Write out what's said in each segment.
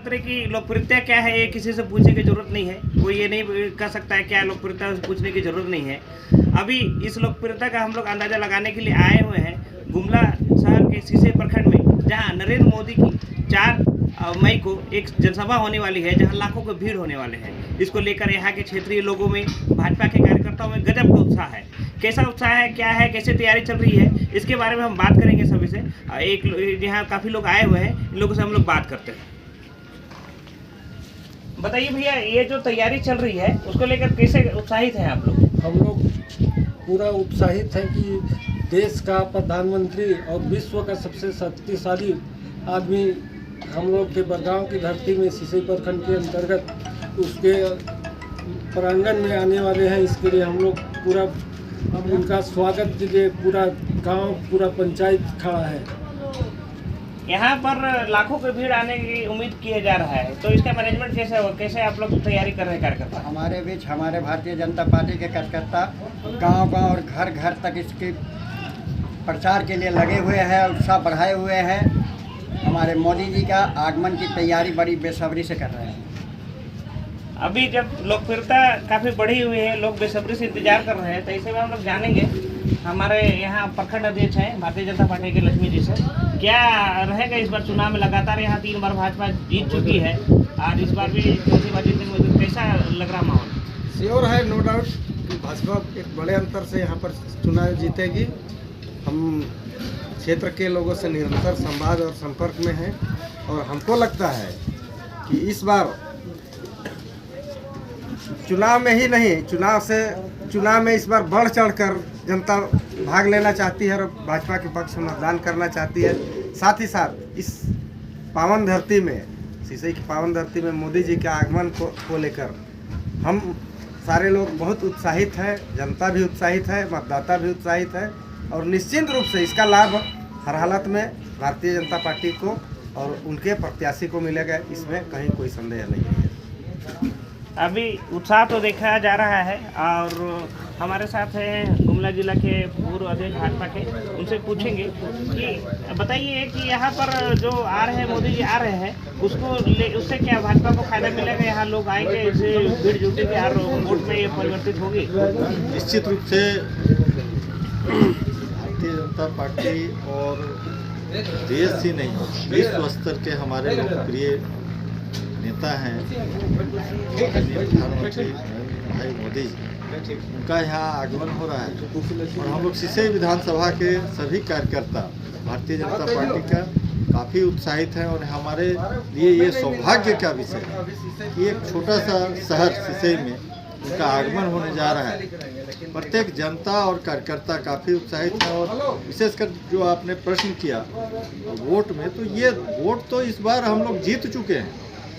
प्रधानमंत्री की लोकप्रियता क्या है ये किसी से पूछने की जरूरत नहीं है। कोई ये नहीं कह सकता है क्या लोकप्रियता है, पूछने की जरूरत नहीं है। अभी इस लोकप्रियता का हम लोग अंदाजा लगाने के लिए आए हुए हैं गुमला शहर के सीसे प्रखंड में, जहां नरेंद्र मोदी की 4 मई को एक जनसभा होने वाली है, जहां लाखों की भीड़ होने वाले हैं। इसको लेकर यहाँ के क्षेत्रीय लोगों में, भाजपा के कार्यकर्ताओं में गजब का उत्साह है। कैसा उत्साह है, क्या है, कैसे तैयारी चल रही है, इसके बारे में हम बात करेंगे सभी से। एक यहाँ काफ़ी लोग आए हुए हैं, इन लोगों से हम लोग बात करते हैं। बताइए भैया, ये जो तैयारी चल रही है उसको लेकर कैसे उत्साहित हैं आप लोग? हम लोग पूरा उत्साहित हैं कि देश का प्रधानमंत्री और विश्व का सबसे शक्तिशाली आदमी हम लोग के बरगांव की धरती में सीसे प्रखंड के अंतर्गत उसके प्रांगण में आने वाले हैं। इसके लिए हम लोग पूरा उनका स्वागत के लिए पूरा गांव, पूरा पंचायत खड़ा है। यहाँ पर लाखों की भीड़ आने की उम्मीद किया जा रहा है, तो इसका मैनेजमेंट कैसे होगा, कैसे आप लोग तैयारी कर रहे हैं कार्यकर्ता? हमारे बीच हमारे भारतीय जनता पार्टी के कार्यकर्ता गांव-गांव और घर-घर तक इसके प्रचार के लिए लगे हुए हैं, उत्साह बढ़ाए हुए हैं। हमारे मोदी जी का आगमन की तैयारी बड़ी बेसब्री से कर रहे हैं। अभी जब लोकप्रियता काफ़ी बढ़ी हुई है, लोग बेसब्री से इंतजार कर रहे हैं, तो ऐसे में हम लोग जानेंगे हमारे यहाँ प्रखंड अध्यक्ष हैं भारतीय जनता पार्टी के लक्ष्मी जी से, क्या रहेगा इस बार चुनाव में? लगातार यहाँ 3 बार भाजपा जीत चुकी है और इस बार भी चौथी बार जीतने में कैसा लग रहा माहौल? श्योर है, नो डाउट कि भाजपा एक बड़े अंतर से यहाँ पर चुनाव जीतेगी। हम क्षेत्र के लोगों से निरंतर संवाद और संपर्क में हैं और हमको लगता है कि इस बार चुनाव में ही नहीं, चुनाव में इस बार बढ़ चढ़कर जनता भाग लेना चाहती है और भाजपा के पक्ष में मतदान करना चाहती है। साथ ही साथ इस पावन धरती में, सीसे की पावन धरती में मोदी जी के आगमन को लेकर हम सारे लोग बहुत उत्साहित हैं। जनता भी उत्साहित है, मतदाता भी उत्साहित है और निश्चित रूप से इसका लाभ हर हालत में भारतीय जनता पार्टी को और उनके प्रत्याशी को मिलेगा, इसमें कहीं कोई संदेह नहीं है। अभी उत्साह तो देखा जा रहा है और हमारे साथ हैं गुमला जिला के पूर्व अध्यक्ष भाजपा के, उनसे पूछेंगे कि बताइए कि यहाँ पर जो आ रहे हैं, मोदी जी आ रहे हैं, उससे क्या भाजपा को फायदा मिलेगा? यहाँ लोग आएंगे, इससे भीड़ जुटेगी और वोट में ये परिवर्तित होगी? निश्चित रूप से भारतीय जनता पार्टी और देश ही नहीं, विश्व स्तर के हमारे लोकप्रिय नेता हैं प्रधानमंत्री भाई मोदी जी, उनका यहाँ आगमन हो रहा है और हम लोग सीसे विधानसभा के सभी कार्यकर्ता भारतीय जनता पार्टी का काफ़ी उत्साहित हैं और हमारे लिए ये सौभाग्य का विषय है कि एक छोटा सा शहर सीसे में उनका आगमन होने जा रहा है। प्रत्येक जनता और कार्यकर्ता काफ़ी उत्साहित है और विशेषकर जो आपने प्रश्न किया वोट में, तो ये वोट तो इस बार हम लोग जीत चुके हैं,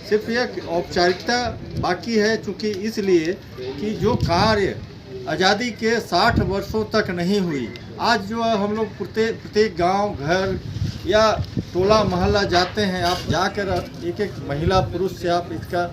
सिर्फ एक औपचारिकता बाकी है, चूँकि इसलिए कि जो कार्य आज़ादी के 60 वर्षों तक नहीं हुई, आज जो हम लोग प्रत्येक गांव, घर या टोला मोहल्ला जाते हैं, आप जाकर एक एक महिला पुरुष से आप इसका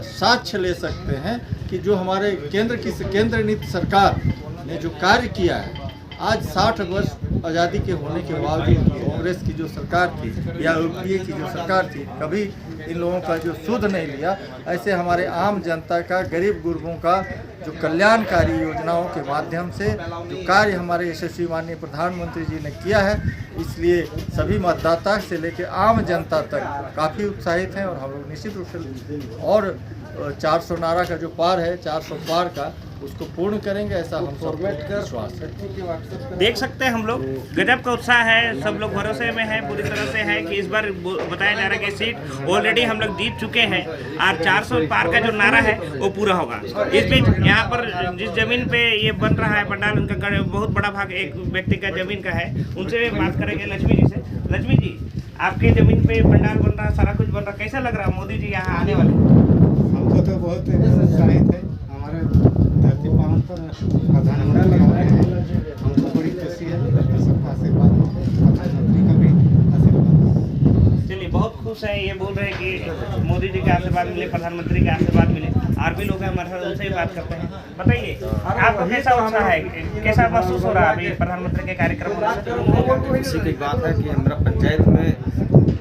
साक्ष्य ले सकते हैं कि जो हमारे केंद्र नीति सरकार ने जो कार्य किया है, आज 60 वर्ष आज़ादी के होने के बावजूद कांग्रेस की जो सरकार थी या यूपीए की जो सरकार थी, कभी इन लोगों का जो सुध नहीं लिया। ऐसे हमारे आम जनता का, गरीब गुरबों का जो कल्याणकारी योजनाओं के माध्यम से जो कार्य हमारे यशस्वी माननीय प्रधानमंत्री जी ने किया है, इसलिए सभी मतदाता से लेकर आम जनता तक काफ़ी उत्साहित हैं और हम लोग निश्चित रूप से और 400 नारा का जो पार है, 400 पार का, उसको पूर्ण करेंगे, ऐसा हम विश्वास है। देख सकते हैं हम लोग गजब का उत्साह है, सब लोग भरोसे में हैं, पूरी तरह से है कि इस बार बताया जा रहा है कि सीट ऑलरेडी हम लोग जीत चुके हैं और 400 पार का जो नारा है वो पूरा होगा। इस बीच यहाँ पर जिस जमीन पे ये बन रहा है पंडाल, उनका बहुत बड़ा भाग एक व्यक्ति का जमीन का है, उनसे बात करेंगे लक्ष्मी जी से। लक्ष्मी जी, आपके जमीन पे पंडाल बन रहा है, सारा कुछ बन रहा है, कैसा लग रहा है मोदी जी यहाँ आने वाले? हमको तो बहुत उत्साहित है, हमारे धरती पावन पर प्रधानमंत्री आ रहे हैं, हमको बड़ी खुशी है, सबका आशीर्वाद, प्रधानमंत्री का भी आशीर्वाद। चलिए, बहुत खुश है, ये बोल रहे हैं कि मोदी जी का आशीर्वाद मिले, प्रधानमंत्री का आशीर्वाद मिले। और भी लोग हैं हमारे साथ, उनसे ही बात करते हैं। बताइए आपको कैसा उत्साह है, कैसा महसूस हो रहा है अभी प्रधानमंत्री के कार्यक्रम में? खुशी की बात है कि हमारा पंचायत में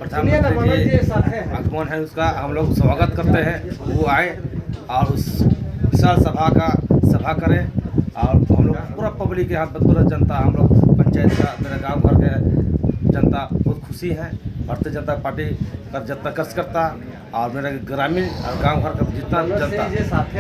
प्रधानमंत्री जी आगमन है उसका हम लोग स्वागत करते हैं। वो आए और उस विशाल सभा करें और हम लोग पूरा पब्लिक यहाँ पर पूरा जनता, हम लोग पंचायत का, मेरे गांव भर के जनता बहुत खुशी है। भारतीय जनता पार्टी का जितना कार्यकर्ता और मेरे ग्रामीण और गांव भर का जितना जनता,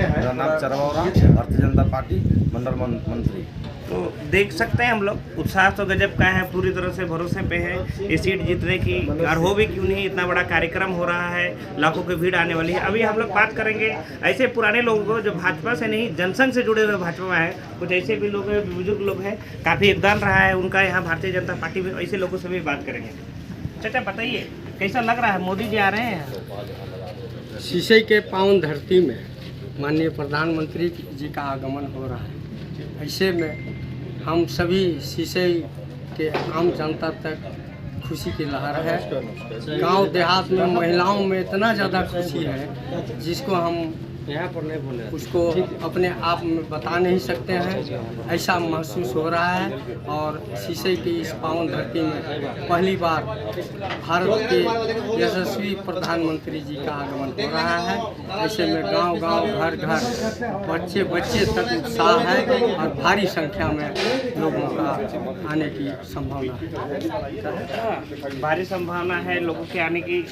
मेरा नाम चरवारा, भारतीय जनता पार्टी मंडल मंत्री। तो देख सकते हैं हम लोग उत्साह तो गजब का है, पूरी तरह से भरोसे पे है ये सीट जीतने की, और हो भी क्यों नहीं, इतना बड़ा कार्यक्रम हो रहा है, लाखों की भीड़ आने वाली है। अभी हम लोग बात करेंगे ऐसे पुराने लोगों को जो भाजपा से नहीं जनसंघ से जुड़े हुए भाजपा में हैं, कुछ ऐसे भी लोग हैं, बुजुर्ग लोग हैं, काफ़ी योगदान रहा है उनका यहाँ भारतीय जनता पार्टी में, ऐसे लोगों से भी बात करेंगे। चाचा बताइए कैसा लग रहा है, मोदी जी आ रहे हैं? शीशे के पावन धरती में माननीय प्रधानमंत्री जी का आगमन हो रहा है। ऐसे में हम सभी शीशे के आम जनता तक खुशी की लहर है। गांव देहात में महिलाओं में इतना ज़्यादा खुशी है जिसको हम यहाँ पर नहीं बोले, उसको अपने आप में बता नहीं सकते हैं, ऐसा महसूस हो रहा है। और शीशे की इस पावन धरती में पहली बार भारत के यशस्वी प्रधानमंत्री जी का आगमन हो रहा है। ऐसे में गांव-गांव, घर-घर, बच्चे तक उत्साह है और भारी संख्या में लोगों का आने की संभावना है। भारी संभावना है लोगों के आने की।